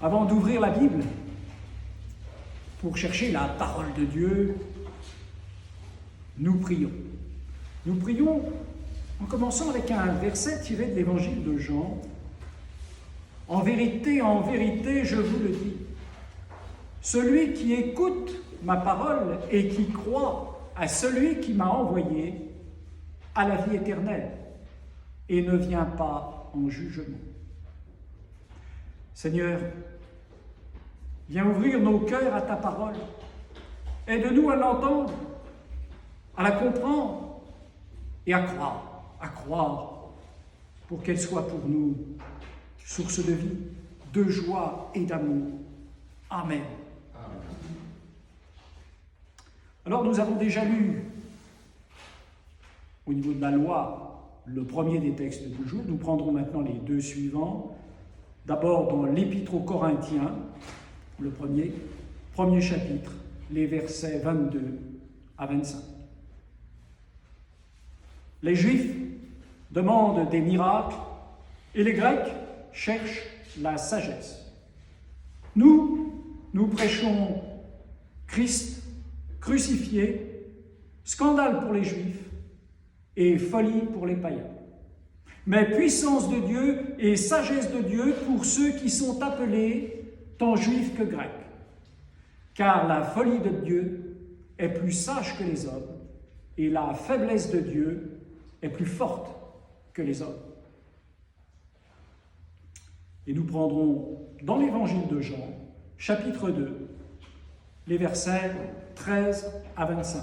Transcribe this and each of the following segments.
Avant d'ouvrir la Bible pour chercher la parole de Dieu, nous prions. Nous prions en commençant avec un verset tiré de l'évangile de Jean. En vérité, je vous le dis, celui qui écoute ma parole et qui croit à celui qui m'a envoyé a la vie éternelle et ne vient pas en jugement. Seigneur, viens ouvrir nos cœurs à ta parole. Aide-nous à l'entendre, à la comprendre et à croire pour qu'elle soit pour nous source de vie, de joie et d'amour. Amen. Alors nous avons déjà lu au niveau de la loi le premier des textes du jour. Nous prendrons maintenant les deux suivants. D'abord dans l'Épître aux Corinthiens, le premier chapitre, les versets 22 à 25. Les Juifs demandent des miracles et les Grecs cherchent la sagesse. Nous prêchons Christ crucifié, scandale pour les Juifs et folie pour les païens. Mais puissance de Dieu et sagesse de Dieu pour ceux qui sont appelés tant juifs que grecs. Car la folie de Dieu est plus sage que les hommes et la faiblesse de Dieu est plus forte que les hommes. Et nous prendrons dans l'évangile de Jean, chapitre 2, les versets 13 à 25.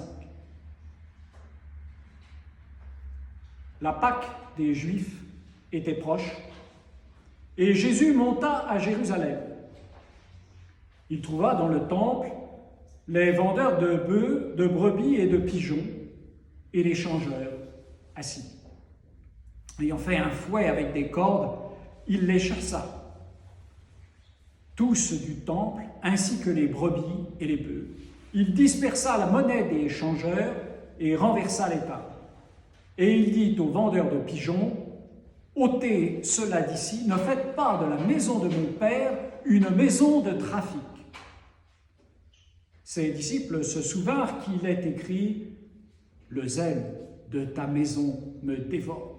La Pâque des Juifs était proche et Jésus monta à Jérusalem. Il trouva dans le temple les vendeurs de bœufs, de brebis et de pigeons et les changeurs assis. Ayant fait un fouet avec des cordes, il les chassa, tous du temple, ainsi que les brebis et les bœufs. Il dispersa la monnaie des changeurs et renversa les tables. Et il dit aux vendeurs de pigeons, « ôtez cela d'ici, ne faites pas de la maison de mon Père une maison de trafic. » Ses disciples se souvinrent qu'il est écrit, « Le zèle de ta maison me dévore. »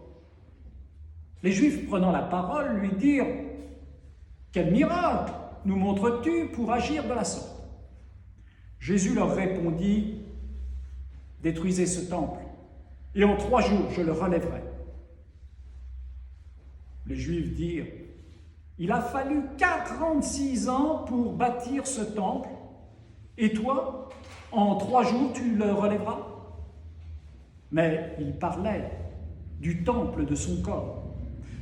Les Juifs, prenant la parole, lui dirent, « Quel miracle nous montres-tu pour agir de la sorte ?» Jésus leur répondit, « Détruisez ce temple, et en 3 jours je le relèverai. » Les Juifs dirent, « Il a fallu 46 ans pour bâtir ce temple, et toi, en 3 jours tu le relèveras ?» Mais il parlait du temple de son corps.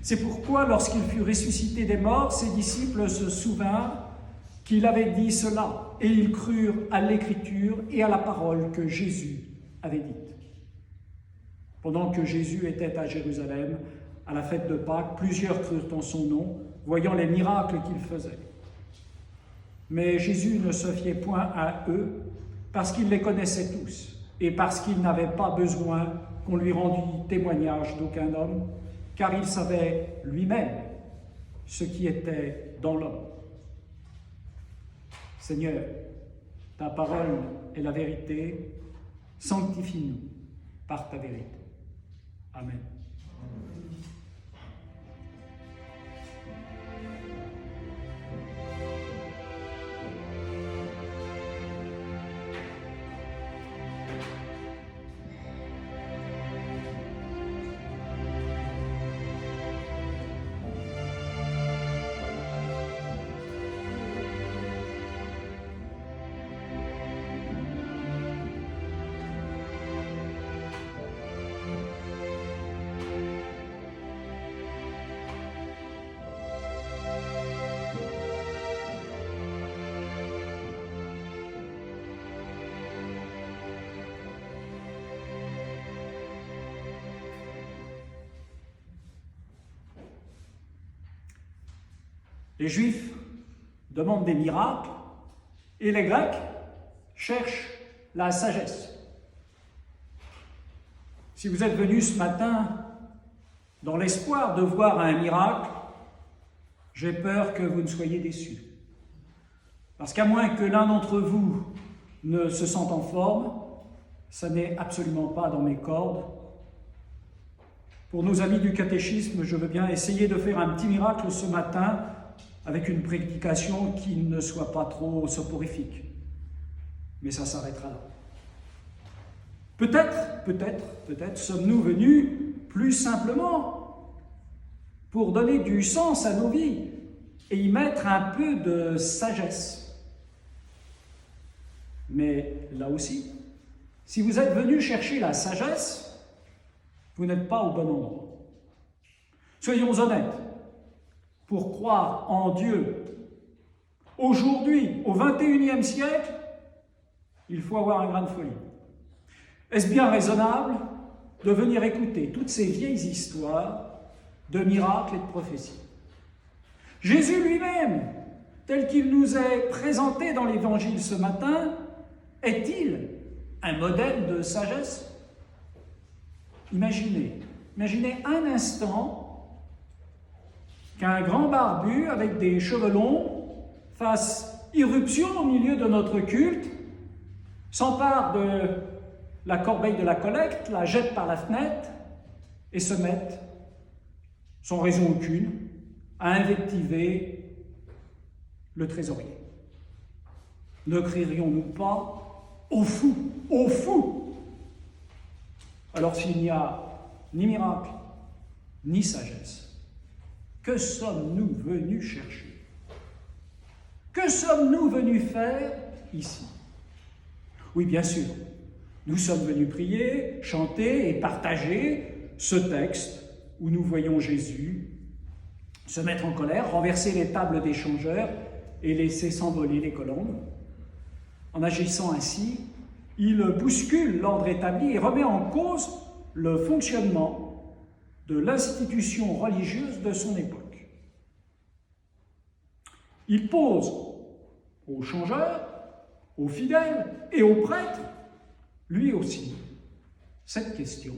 C'est pourquoi, lorsqu'il fut ressuscité des morts, ses disciples se souvinrent qu'il avait dit cela, et ils crurent à l'Écriture et à la parole que Jésus avait dite. Pendant que Jésus était à Jérusalem, à la fête de Pâques, plusieurs crurent en son nom, voyant les miracles qu'il faisait. Mais Jésus ne se fiait point à eux, parce qu'il les connaissait tous, et parce qu'il n'avait pas besoin qu'on lui rendît témoignage d'aucun homme, car il savait lui-même ce qui était dans l'homme. Seigneur, ta parole est la vérité, sanctifie-nous par ta vérité. Amen. Les Juifs demandent des miracles et les Grecs cherchent la sagesse. Si vous êtes venus ce matin dans l'espoir de voir un miracle, j'ai peur que vous ne soyez déçus. Parce qu'à moins que l'un d'entre vous ne se sente en forme, ça n'est absolument pas dans mes cordes. Pour nos amis du catéchisme, je veux bien essayer de faire un petit miracle ce matin avec une prédication qui ne soit pas trop soporifique. Mais ça s'arrêtera là. Peut-être sommes-nous venus plus simplement pour donner du sens à nos vies et y mettre un peu de sagesse. Mais là aussi, si vous êtes venu chercher la sagesse, vous n'êtes pas au bon endroit. Soyons honnêtes, pour croire en Dieu, aujourd'hui, au XXIe siècle, il faut avoir un grain de folie. Est-ce bien raisonnable de venir écouter toutes ces vieilles histoires de miracles et de prophéties? Jésus lui-même, tel qu'il nous est présenté dans l'Évangile ce matin, est-il un modèle de sagesse? Imaginez un instant qu'un grand barbu avec des cheveux longs fasse irruption au milieu de notre culte, s'empare de la corbeille de la collecte, la jette par la fenêtre et se mette, sans raison aucune, à invectiver le trésorier. Ne crierions-nous pas « au fou, au fou !» Alors s'il n'y a ni miracle, ni sagesse, que sommes-nous venus chercher? Que sommes-nous venus faire ici? Oui, bien sûr, nous sommes venus prier, chanter et partager ce texte où nous voyons Jésus se mettre en colère, renverser les tables des changeurs et laisser s'envoler les colombes. En agissant ainsi, il bouscule l'ordre établi et remet en cause le fonctionnement de l'institution religieuse de son époque. Il pose aux changeurs, aux fidèles et aux prêtres, lui aussi, cette question: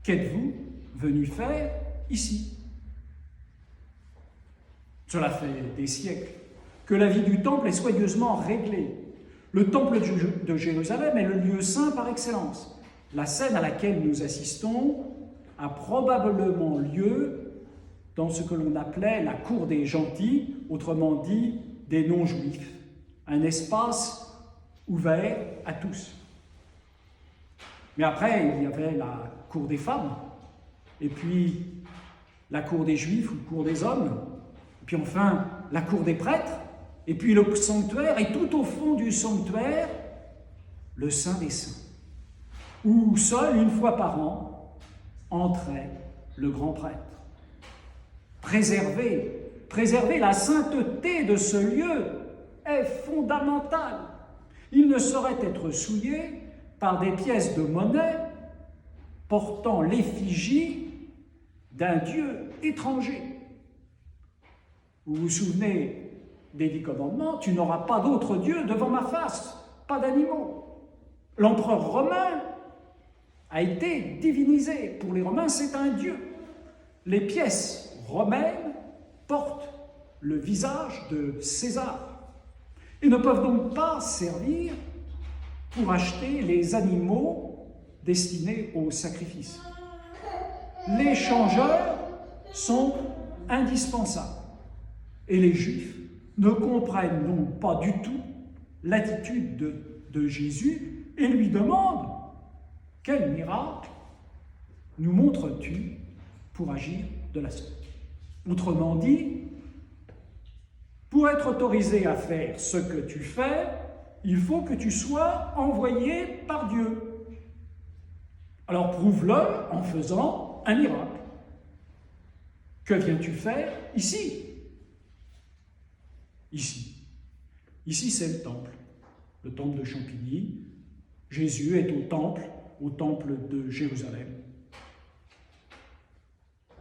qu'êtes-vous venu faire ici? Cela fait des siècles que la vie du temple est soigneusement réglée. Le temple de Jérusalem est le lieu saint par excellence. La scène à laquelle nous assistons a probablement lieu dans ce que l'on appelait la cour des gentils, autrement dit des non-juifs, un espace ouvert à tous. Mais après, il y avait la cour des femmes, et puis la cour des juifs ou cour des hommes, et puis enfin la cour des prêtres, et puis le sanctuaire, et tout au fond du sanctuaire, le Saint des Saints, où seul, une fois par an, entrait le grand prêtre. Préserver la sainteté de ce lieu est fondamental. Il ne saurait être souillé par des pièces de monnaie portant l'effigie d'un dieu étranger. Vous vous souvenez des 10 commandements: tu n'auras pas d'autre dieu devant ma face, pas d'animaux. L'empereur romain a été divinisé. Pour les Romains, c'est un dieu. Les pièces romaines portent le visage de César et ne peuvent donc pas servir pour acheter les animaux destinés au sacrifice. Les changeurs sont indispensables. Et les Juifs ne comprennent donc pas du tout l'attitude de Jésus et lui demandent: quel miracle nous montres-tu pour agir de la sorte? Autrement dit, pour être autorisé à faire ce que tu fais, il faut que tu sois envoyé par Dieu. Alors prouve-le en faisant un miracle. Que viens-tu faire ici? Ici, c'est le temple de Champigny. Jésus est au temple de Jérusalem.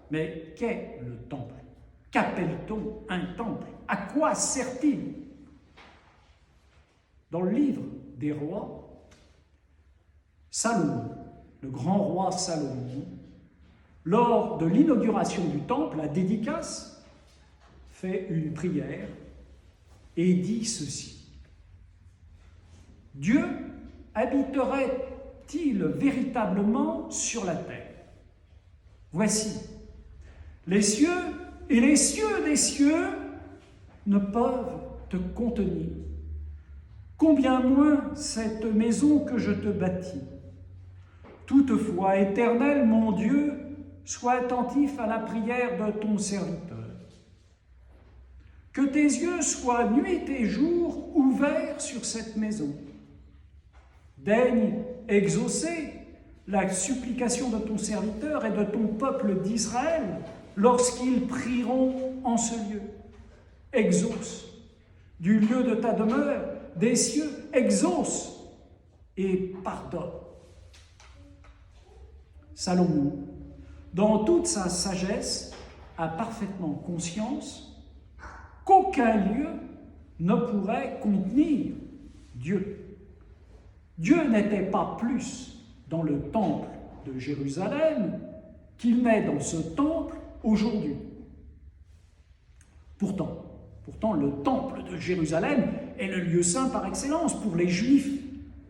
Mais qu'est le temple? Qu'appelle-t-on un temple? À quoi sert-il? Dans le livre des rois, Salomon, le grand roi Salomon, lors de l'inauguration du temple, la dédicace, fait une prière et dit ceci. Dieu habiterait-il véritablement sur la terre? Voici, les cieux et les cieux des cieux ne peuvent te contenir. Combien moins cette maison que je te bâtis. Toutefois, Éternel, mon Dieu, sois attentif à la prière de ton serviteur. Que tes yeux soient nuit et jour ouverts sur cette maison. Daigne exaucer la supplication de ton serviteur et de ton peuple d'Israël lorsqu'ils prieront en ce lieu. Exauce du lieu de ta demeure, des cieux, exauce et pardonne. Salomon, dans toute sa sagesse, a parfaitement conscience qu'aucun lieu ne pourrait contenir Dieu. Dieu n'était pas plus dans le temple de Jérusalem qu'il n'est dans ce temple aujourd'hui. Pourtant, le temple de Jérusalem est le lieu saint par excellence pour les Juifs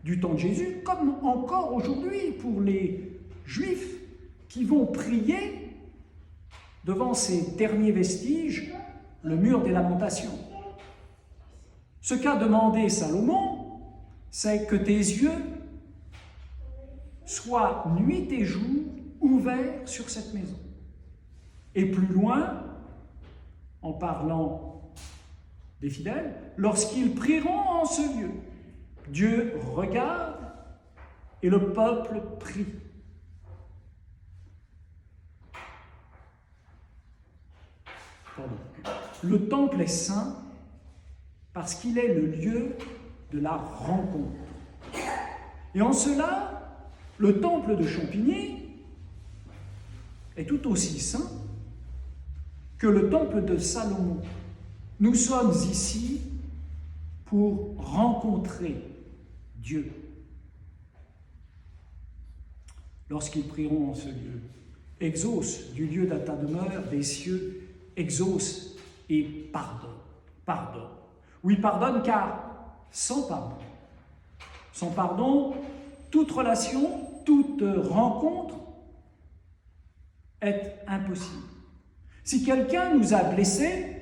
du temps de Jésus, comme encore aujourd'hui pour les Juifs qui vont prier devant ces derniers vestiges, le mur des lamentations. Ce qu'a demandé Salomon, c'est que tes yeux soient nuit et jour ouverts sur cette maison. Et plus loin, en parlant des fidèles, lorsqu'ils prieront en ce lieu, Dieu regarde et le peuple prie. Le temple est saint parce qu'il est le lieu de la rencontre. Et en cela, le temple de Champigny est tout aussi saint que le temple de Salomon. Nous sommes ici pour rencontrer Dieu. Lorsqu'ils prieront en ce lieu, exauce du lieu de ta demeure des cieux, exauce et pardonne. Pardonne. Oui, pardonne, car sans pardon, toute relation, toute rencontre est impossible. Si quelqu'un nous a blessés,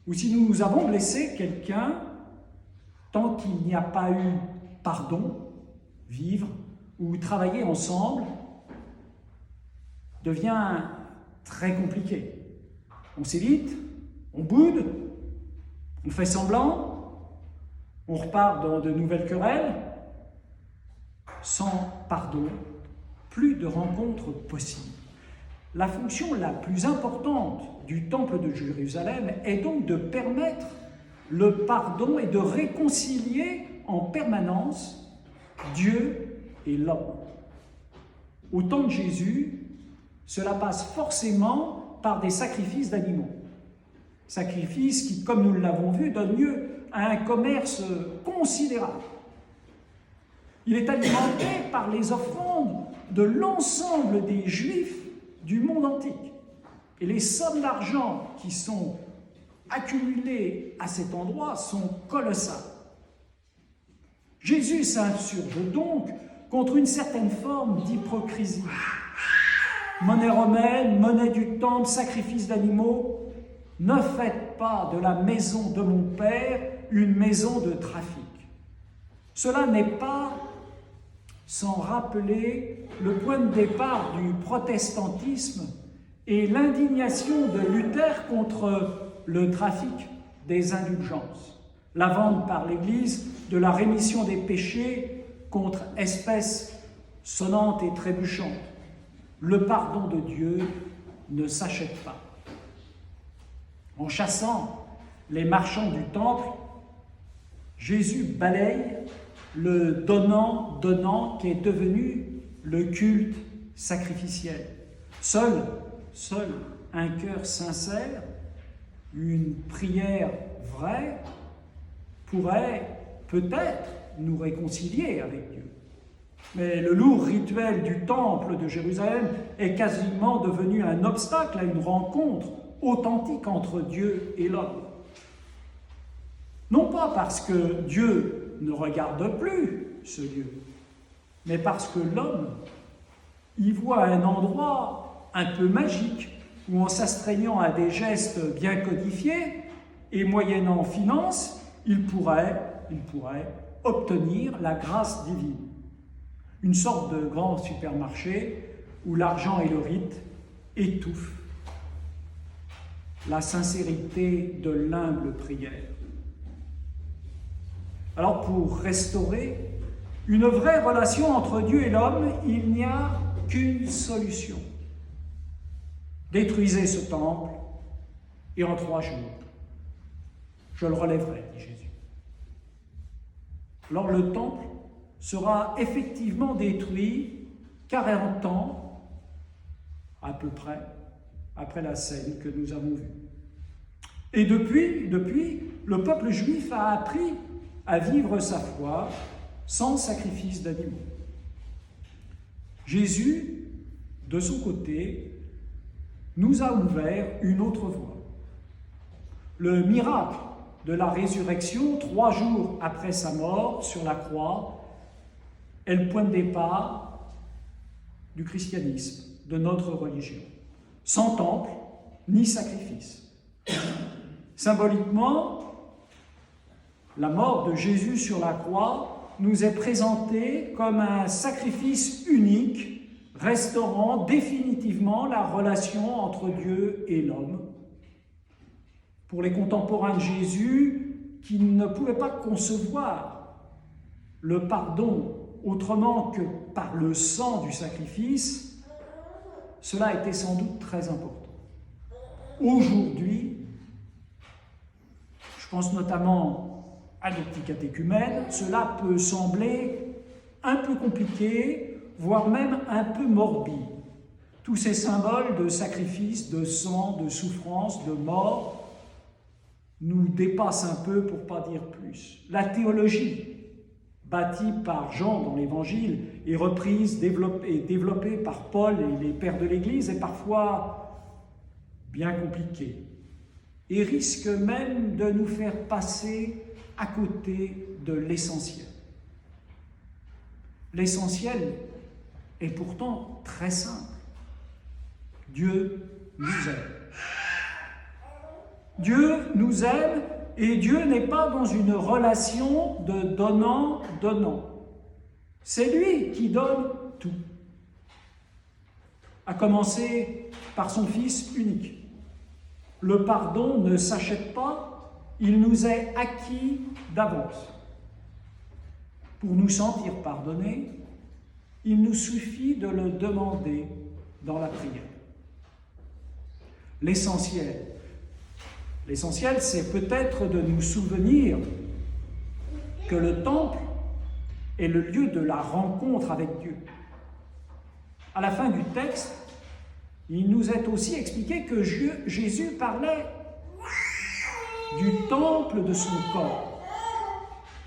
ou si nous avons blessé quelqu'un, tant qu'il n'y a pas eu pardon, vivre ou travailler ensemble devient très compliqué. On s'évite, on boude, on fait semblant, on repart dans de nouvelles querelles. Sans pardon, plus de rencontres possibles. La fonction la plus importante du temple de Jérusalem est donc de permettre le pardon et de réconcilier en permanence Dieu et l'homme. Au temps de Jésus, cela passe forcément par des sacrifices d'animaux. Sacrifices qui, comme nous l'avons vu, donnent lieu à un commerce considérable. Il est alimenté par les offrandes de l'ensemble des Juifs du monde antique. Et les sommes d'argent qui sont accumulées à cet endroit sont colossales. Jésus s'insurge donc contre une certaine forme d'hypocrisie. Monnaie romaine, monnaie du temple, sacrifice d'animaux, ne faites pas de la maison de mon Père une maison de trafic. Cela n'est pas sans rappeler le point de départ du protestantisme et l'indignation de Luther contre le trafic des indulgences, la vente par l'Église de la rémission des péchés contre espèces sonnantes et trébuchantes. Le pardon de Dieu ne s'achète pas. En chassant les marchands du temple, Jésus balaye le donnant-donnant qui est devenu le culte sacrificiel. Seul un cœur sincère, une prière vraie, pourrait peut-être nous réconcilier avec Dieu. Mais le lourd rituel du temple de Jérusalem est quasiment devenu un obstacle à une rencontre authentique entre Dieu et l'homme. Non pas parce que Dieu ne regarde plus ce lieu, mais parce que l'homme y voit un endroit un peu magique où, en s'astreignant à des gestes bien codifiés et moyennant finance, il pourrait obtenir la grâce divine. Une sorte de grand supermarché où l'argent et le rite étouffent la sincérité de l'humble prière. Alors, pour restaurer une vraie relation entre Dieu et l'homme, il n'y a qu'une solution. Détruisez ce temple et en 3 jours, je le relèverai, dit Jésus. Alors le temple sera effectivement détruit 40 ans, à peu près, après la scène que nous avons vue. Et depuis, le peuple juif a appris à vivre sa foi sans sacrifice d'animaux. Jésus, de son côté, nous a ouvert une autre voie. Le miracle de la résurrection, 3 jours après sa mort sur la croix, est le point de départ du christianisme, de notre religion. Sans temple ni sacrifice. Symboliquement, la mort de Jésus sur la croix nous est présentée comme un sacrifice unique, restaurant définitivement la relation entre Dieu et l'homme. Pour les contemporains de Jésus, qui ne pouvaient pas concevoir le pardon autrement que par le sang du sacrifice, cela était sans doute très important. Aujourd'hui, je pense notamment à nos petits catéchumènes, cela peut sembler un peu compliqué, voire même un peu morbide. Tous ces symboles de sacrifice, de sang, de souffrance, de mort, nous dépassent un peu, pour ne pas dire plus. La théologie, bâtie par Jean dans l'Évangile, et reprise, développée par Paul et les pères de l'Église, est parfois bien compliquée et risque même de nous faire passer à côté de l'essentiel. L'essentiel est pourtant très simple. Dieu nous aime. Dieu nous aime et Dieu n'est pas dans une relation de donnant-donnant. C'est lui qui donne tout. À commencer par son Fils unique. Le pardon ne s'achète pas, il nous est acquis d'avance. Pour nous sentir pardonnés, il nous suffit de le demander dans la prière. L'essentiel, c'est peut-être de nous souvenir que le temple est le lieu de la rencontre avec Dieu. À la fin du texte, il nous est aussi expliqué que Jésus parlait du temple de son corps.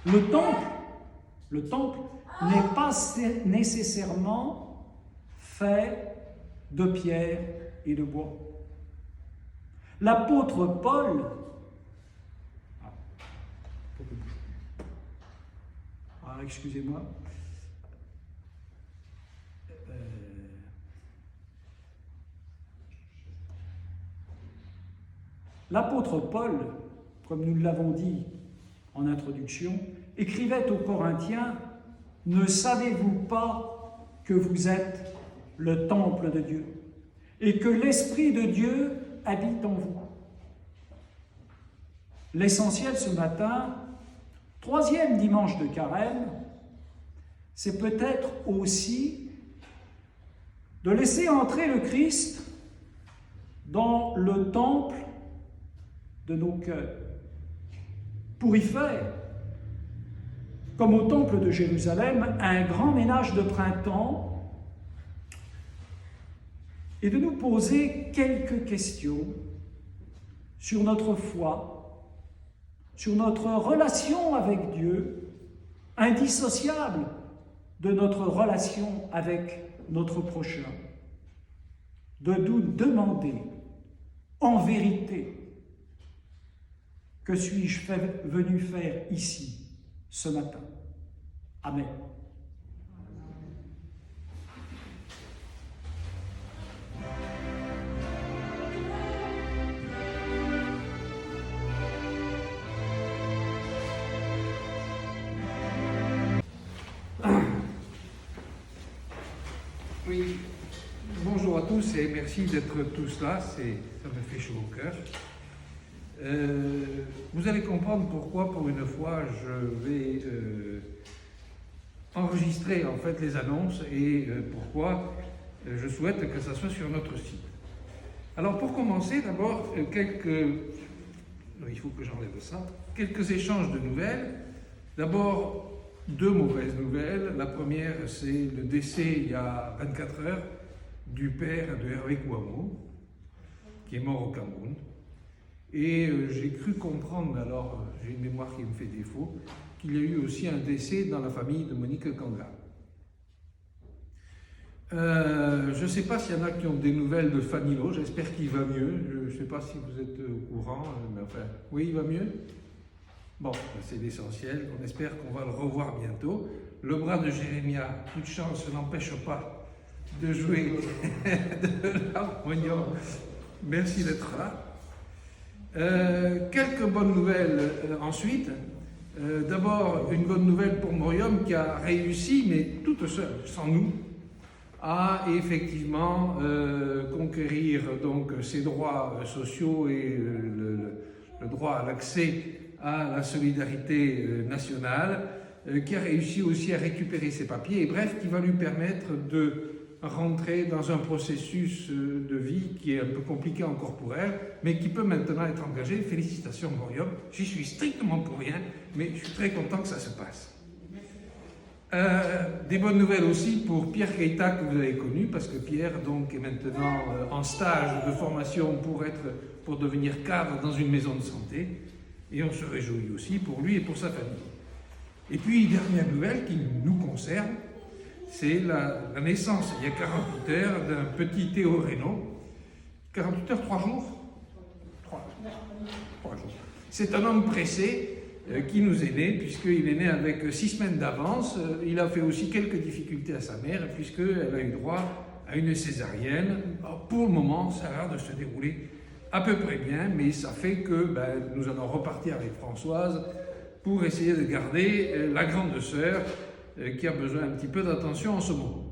Le temple n'est pas nécessairement fait de pierre et de bois. L'apôtre Paul, excusez-moi, l'apôtre Paul, comme nous l'avons dit en introduction, écrivait aux Corinthiens « Ne savez-vous pas que vous êtes le temple de Dieu et que l'Esprit de Dieu habite en vous ?» L'essentiel ce matin, 3e dimanche de Carême, c'est peut-être aussi de laisser entrer le Christ dans le temple de nos cœurs, pour y faire, comme au temple de Jérusalem, un grand ménage de printemps et de nous poser quelques questions sur notre foi, sur notre relation avec Dieu, indissociable de notre relation avec notre prochain, de nous demander en vérité Que suis-je venu faire ici, ce matin? Amen. Oui, bonjour à tous et merci d'être tous là, ça me fait chaud au cœur. Vous allez comprendre pourquoi, pour une fois, je vais enregistrer en fait les annonces et pourquoi je souhaite que ça soit sur notre site. Alors pour commencer, d'abord, il faut que j'enlève ça, quelques échanges de nouvelles. D'abord, deux mauvaises nouvelles. La première, c'est le décès il y a 24 heures du père de Hervé Kouamouo, qui est mort au Cameroun. Et j'ai cru comprendre, alors j'ai une mémoire qui me fait défaut, qu'il y a eu aussi un décès dans la famille de Monique Kanga. Je ne sais pas s'il y en a qui ont des nouvelles de Fanilo, j'espère qu'il va mieux. Je ne sais pas si vous êtes au courant, mais enfin, oui, il va mieux? Bon, c'est l'essentiel, on espère qu'on va le revoir bientôt. Le bras de Jérémia, toute chance, n'empêche pas de jouer de l'harmonium. Merci d'être là. Quelques bonnes nouvelles ensuite. D'abord, une bonne nouvelle pour Morium qui a réussi, mais toute seule, sans nous, à effectivement conquérir donc ses droits sociaux et le droit à l'accès à la solidarité nationale, qui a réussi aussi à récupérer ses papiers, et bref, qui va lui permettre de rentrer dans un processus de vie qui est un peu compliqué encore pour elle, mais qui peut maintenant être engagé. Félicitations Morium, j'y suis strictement pour rien, mais je suis très content que ça se passe. Des bonnes nouvelles aussi pour Pierre Keita, que vous avez connu, parce que Pierre donc est maintenant en stage de formation pour devenir cadre dans une maison de santé, et on se réjouit aussi pour lui et pour sa famille. Et puis, dernière nouvelle qui nous concerne, c'est la naissance, il y a 48 heures, d'un petit Théo Reynaud. 48 heures, 3 jours 3 jours. C'est un homme pressé qui nous est né, puisqu'il est né avec 6 semaines d'avance. Il a fait aussi quelques difficultés à sa mère, puisqu'elle a eu droit à une césarienne. Alors, pour le moment, ça a l'air de se dérouler à peu près bien, mais ça fait que nous allons repartir avec Françoise pour essayer de garder la grande sœur qui a besoin un petit peu d'attention en ce moment.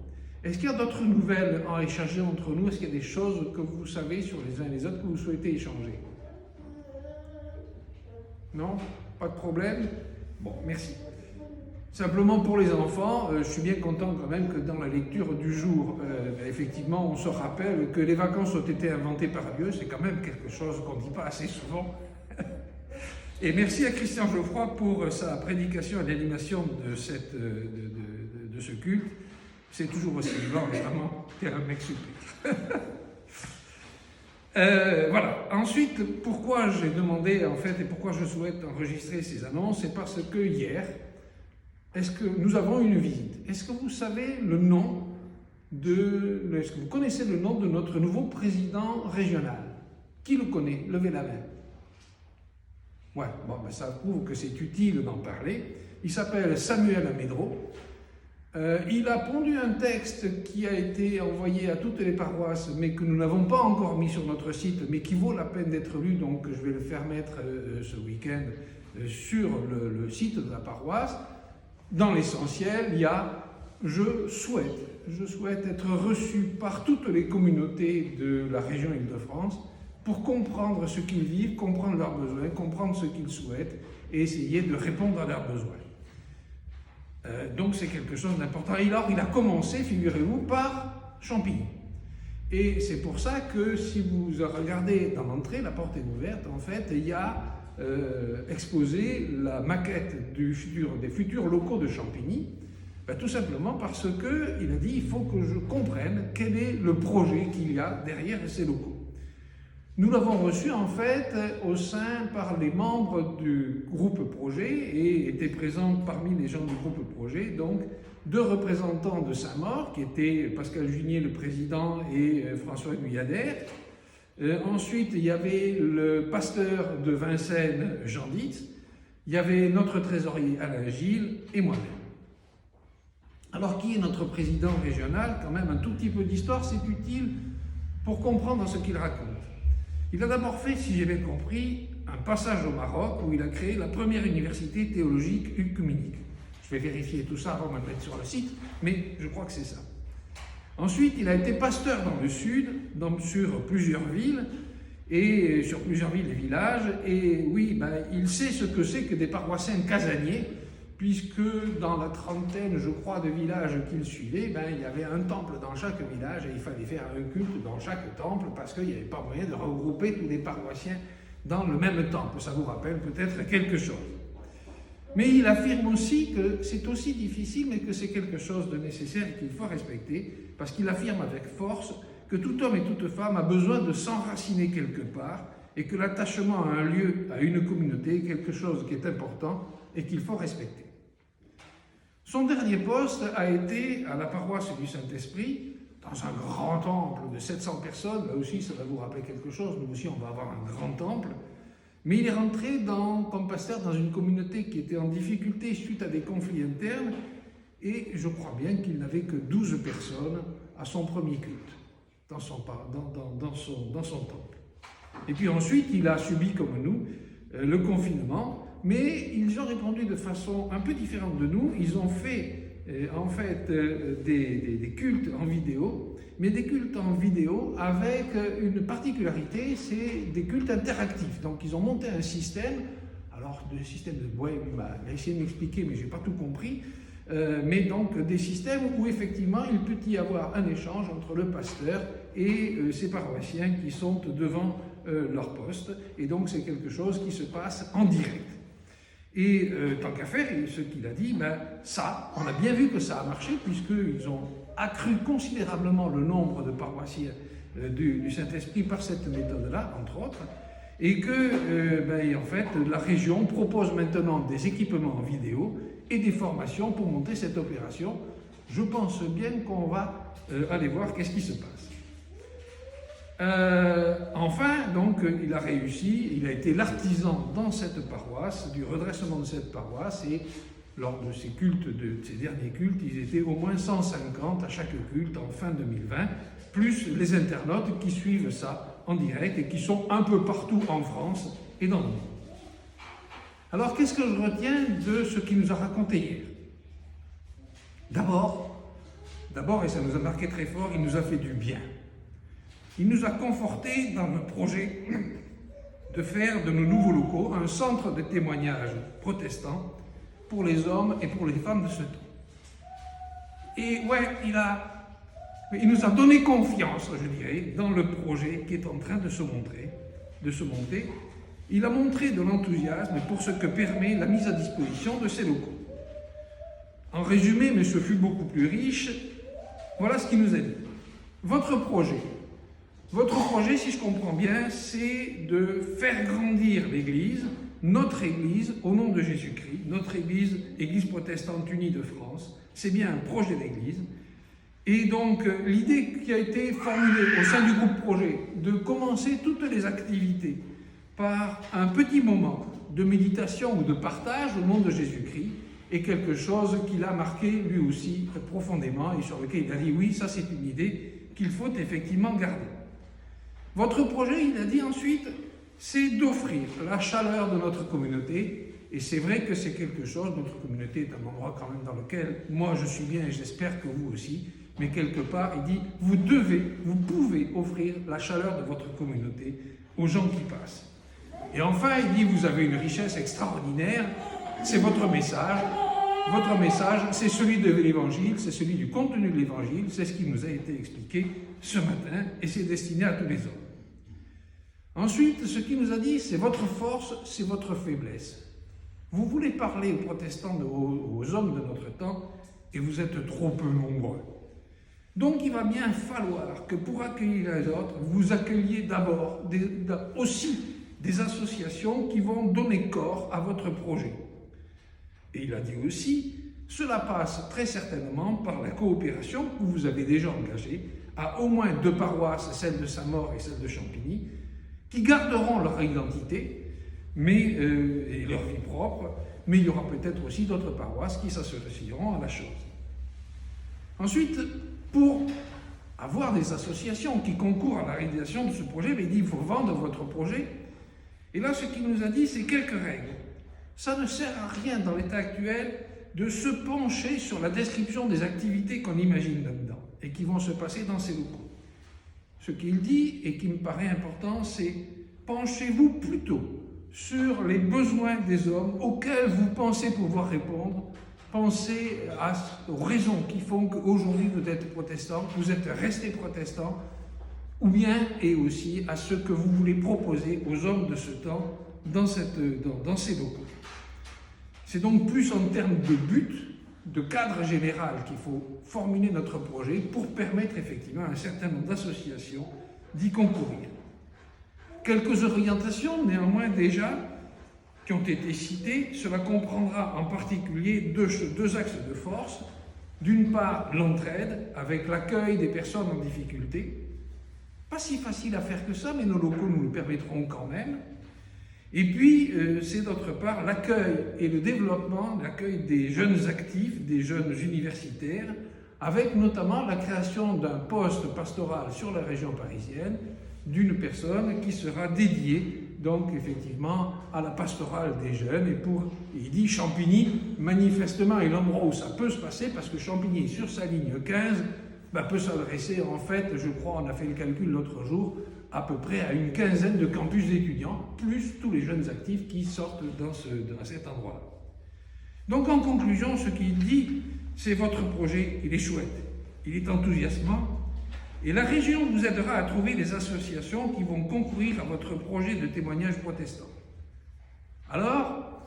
Est-ce qu'il y a d'autres nouvelles à échanger entre nous? Est-ce qu'il y a des choses que vous savez sur les uns et les autres que vous souhaitez échanger? Non? Pas de problème? Bon, merci. Simplement pour les enfants, je suis bien content quand même que dans la lecture du jour, effectivement, on se rappelle que les vacances ont été inventées par Dieu. C'est quand même quelque chose qu'on ne dit pas assez souvent. Et merci à Christian Geoffroy pour sa prédication et l'animation de ce culte. C'est toujours aussi vivant, vraiment, t'es un mec super. Voilà. Ensuite, pourquoi j'ai demandé, en fait, et pourquoi je souhaite enregistrer ces annonces, c'est parce que hier, est-ce que nous avons une visite? Est-ce que vous savez le nom est-ce que vous connaissez le nom de notre nouveau président régional? Qui le connaît? Levez la main. Ouais, bon, ça prouve que c'est utile d'en parler. Il s'appelle Samuel Amédro. Il a pondu un texte qui a été envoyé à toutes les paroisses, mais que nous n'avons pas encore mis sur notre site, mais qui vaut la peine d'être lu, donc je vais le faire mettre ce week-end sur le site de la paroisse. Dans l'essentiel, il y a « Je souhaite être reçu par toutes les communautés de la région Île-de-France pour comprendre ce qu'ils vivent, comprendre leurs besoins, comprendre ce qu'ils souhaitent et essayer de répondre à leurs besoins. » Donc c'est quelque chose d'important. Et alors il a commencé, figurez-vous, par Champigny. Et c'est pour ça que si vous regardez dans l'entrée, la porte est ouverte, en fait, il y a exposé la maquette des futurs locaux de Champigny, tout simplement parce qu'il a dit il faut que je comprenne quel est le projet qu'il y a derrière ces locaux. Nous l'avons reçu en fait par les membres du groupe projet et étaient présents parmi les gens du groupe projet, donc 2 représentants de Saint-Maur, qui étaient Pascal Junier, le président, et François Guyader, Ensuite, il y avait le pasteur de Vincennes, Jean Dietz. Il y avait notre trésorier Alain Gilles et moi-même. Alors, qui est notre président régional? Quand même, un tout petit peu d'histoire, c'est utile pour comprendre ce qu'il raconte. Il a d'abord fait, si j'ai bien compris, un passage au Maroc où il a créé la première université théologique œcuménique. Je vais vérifier tout ça avant de me mettre sur le site, mais je crois que c'est ça. Ensuite, il a été pasteur dans le sud, sur plusieurs villes, et sur plusieurs villes et villages, et oui, il sait ce que c'est que des paroissiens casaniers, puisque dans la trentaine, je crois, de villages qu'il suivait, il y avait un temple dans chaque village, et il fallait faire un culte dans chaque temple, parce qu'il n'y avait pas moyen de regrouper tous les paroissiens dans le même temple. Ça vous rappelle peut-être quelque chose. Mais il affirme aussi que c'est aussi difficile, mais que c'est quelque chose de nécessaire et qu'il faut respecter, parce qu'il affirme avec force que tout homme et toute femme a besoin de s'enraciner quelque part, et que l'attachement à un lieu, à une communauté, est quelque chose qui est important et qu'il faut respecter. Son dernier poste a été à la paroisse du Saint-Esprit, dans un grand temple de 700 personnes. Là aussi, ça va vous rappeler quelque chose. Nous aussi, on va avoir un grand temple. Mais il est rentré comme pasteur dans une communauté qui était en difficulté suite à des conflits internes. Et je crois bien qu'il n'avait que 12 personnes à son premier culte, dans son temple. Et puis ensuite, il a subi, comme nous, le confinement. Mais ils ont répondu de façon un peu différente de nous. Ils ont fait des cultes en vidéo, mais des cultes en vidéo avec une particularité, c'est des cultes interactifs. Donc ils ont monté un système, alors le système de il m'a essayé de m'expliquer, mais je n'ai pas tout compris, mais donc des systèmes où effectivement il peut y avoir un échange entre le pasteur et ses paroissiens qui sont devant leur poste, et donc c'est quelque chose qui se passe en direct. Et tant qu'à faire, ce qu'il a dit, ça, on a bien vu que ça a marché, puisqu'ils ont accru considérablement le nombre de paroissiens du Saint-Esprit par cette méthode-là, entre autres, et que, en fait, la région propose maintenant des équipements en vidéo et des formations pour monter cette opération. Je pense bien qu'on va aller voir qu'est-ce qui se passe. Enfin, donc, il a réussi, il a été l'artisan dans cette paroisse, du redressement de cette paroisse, et lors de ces cultes, de ces derniers cultes, ils étaient au moins 150 à chaque culte en fin 2020, plus les internautes qui suivent ça en direct et qui sont un peu partout en France et dans le monde. Alors, qu'est-ce que je retiens de ce qu'il nous a raconté hier? D'abord, et ça nous a marqué très fort, il nous a fait du bien. Il nous a confortés dans le projet de faire de nos nouveaux locaux un centre de témoignage protestant pour les hommes et pour les femmes de ce temps. Et il nous a donné confiance, je dirais, dans le projet qui est en train de se monter. Il a montré de l'enthousiasme pour ce que permet la mise à disposition de ces locaux. En résumé, mais ce fut beaucoup plus riche, voilà ce qu'il nous a dit. Votre projet, si je comprends bien, c'est de faire grandir l'Église, notre Église, au nom de Jésus-Christ, notre Église, Église protestante unie de France, c'est bien un projet d'Église. Et donc, l'idée qui a été formulée au sein du groupe projet, de commencer toutes les activités par un petit moment de méditation ou de partage au nom de Jésus-Christ, est quelque chose qui l'a marqué lui aussi profondément et sur lequel il a dit oui, ça c'est une idée qu'il faut effectivement garder. Votre projet, il a dit ensuite, c'est d'offrir la chaleur de notre communauté, et c'est vrai que c'est quelque chose, notre communauté est un endroit quand même dans lequel moi je suis bien et j'espère que vous aussi, mais quelque part il dit, vous pouvez offrir la chaleur de votre communauté aux gens qui passent. Et enfin il dit, vous avez une richesse extraordinaire, c'est votre message. Votre message, c'est celui de l'Évangile, c'est celui du contenu de l'Évangile, c'est ce qui nous a été expliqué ce matin, et c'est destiné à tous les hommes. Ensuite, ce qu'il nous a dit, c'est votre force, c'est votre faiblesse. Vous voulez parler aux protestants, aux hommes de notre temps, et vous êtes trop peu nombreux. Donc il va bien falloir que pour accueillir les autres, vous accueilliez d'abord aussi des associations qui vont donner corps à votre projet. Et il a dit aussi, cela passe très certainement par la coopération que vous avez déjà engagée à au moins 2 paroisses, celle de Saint-Maur et celle de Champigny, qui garderont leur identité et leur vie propre, mais il y aura peut-être aussi d'autres paroisses qui s'associeront à la chose. Ensuite, pour avoir des associations qui concourent à la réalisation de ce projet, il dit qu'il faut vendre votre projet. Et là, ce qu'il nous a dit, c'est quelques règles. Ça ne sert à rien dans l'état actuel de se pencher sur la description des activités qu'on imagine là-dedans et qui vont se passer dans ces locaux. Ce qu'il dit, et qui me paraît important, c'est penchez-vous plutôt sur les besoins des hommes auxquels vous pensez pouvoir répondre. Pensez aux raisons qui font qu'aujourd'hui vous êtes protestant, vous êtes resté protestant, ou bien et aussi à ce que vous voulez proposer aux hommes de ce temps dans ces locaux. C'est donc plus en termes de but, de cadre général qu'il faut formuler notre projet pour permettre effectivement à un certain nombre d'associations d'y concourir. Quelques orientations néanmoins déjà qui ont été citées, cela comprendra en particulier deux axes de force. D'une part, l'entraide avec l'accueil des personnes en difficulté. Pas si facile à faire que ça, mais nos locaux nous le permettront quand même. Et puis, c'est d'autre part l'accueil et le développement, l'accueil des jeunes actifs, des jeunes universitaires, avec notamment la création d'un poste pastoral sur la région parisienne, d'une personne qui sera dédiée donc effectivement à la pastorale des jeunes. Et il dit Champigny, manifestement, est l'endroit où ça peut se passer, parce que Champigny, sur sa ligne 15, peut s'adresser, en fait, je crois, on a fait le calcul l'autre jour, à peu près à une quinzaine de campus d'étudiants, plus tous les jeunes actifs qui sortent dans cet endroit-là. Donc en conclusion, ce qu'il dit, c'est votre projet, il est chouette, il est enthousiasmant, et la région vous aidera à trouver des associations qui vont concourir à votre projet de témoignage protestant. Alors,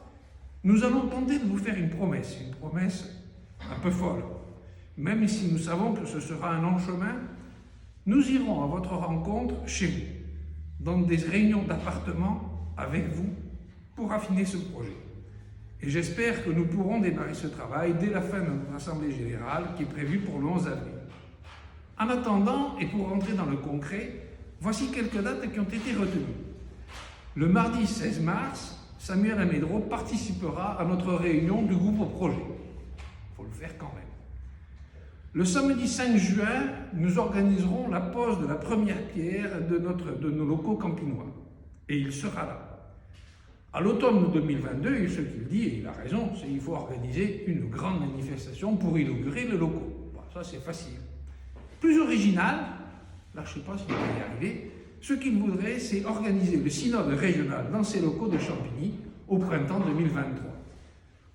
nous allons tenter de vous faire une promesse un peu folle. Même si nous savons que ce sera un long chemin, nous irons à votre rencontre chez vous, dans des réunions d'appartements avec vous, pour affiner ce projet. Et j'espère que nous pourrons démarrer ce travail dès la fin de notre Assemblée Générale, qui est prévue pour le 11 avril. En attendant, et pour rentrer dans le concret, voici quelques dates qui ont été retenues. Le mardi 16 mars, Samuel Amédro participera à notre réunion du groupe au projet. Il faut le faire quand même. Le samedi 5 juin, nous organiserons la pose de la première pierre de nos locaux campinois. Et il sera là. À l'automne 2022, et ce qu'il dit, et il a raison, c'est qu'il faut organiser une grande manifestation pour inaugurer le locaux. Bon, ça c'est facile. Plus original, là je ne sais pas si on va y arriver, ce qu'il voudrait, c'est organiser le synode régional dans ces locaux de Champigny au printemps 2023.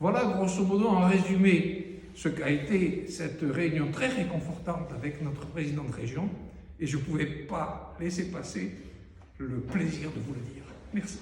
Voilà grosso modo en résumé ce qu'a été cette réunion très réconfortante avec notre président de région, et je ne pouvais pas laisser passer le plaisir de vous le dire. Merci.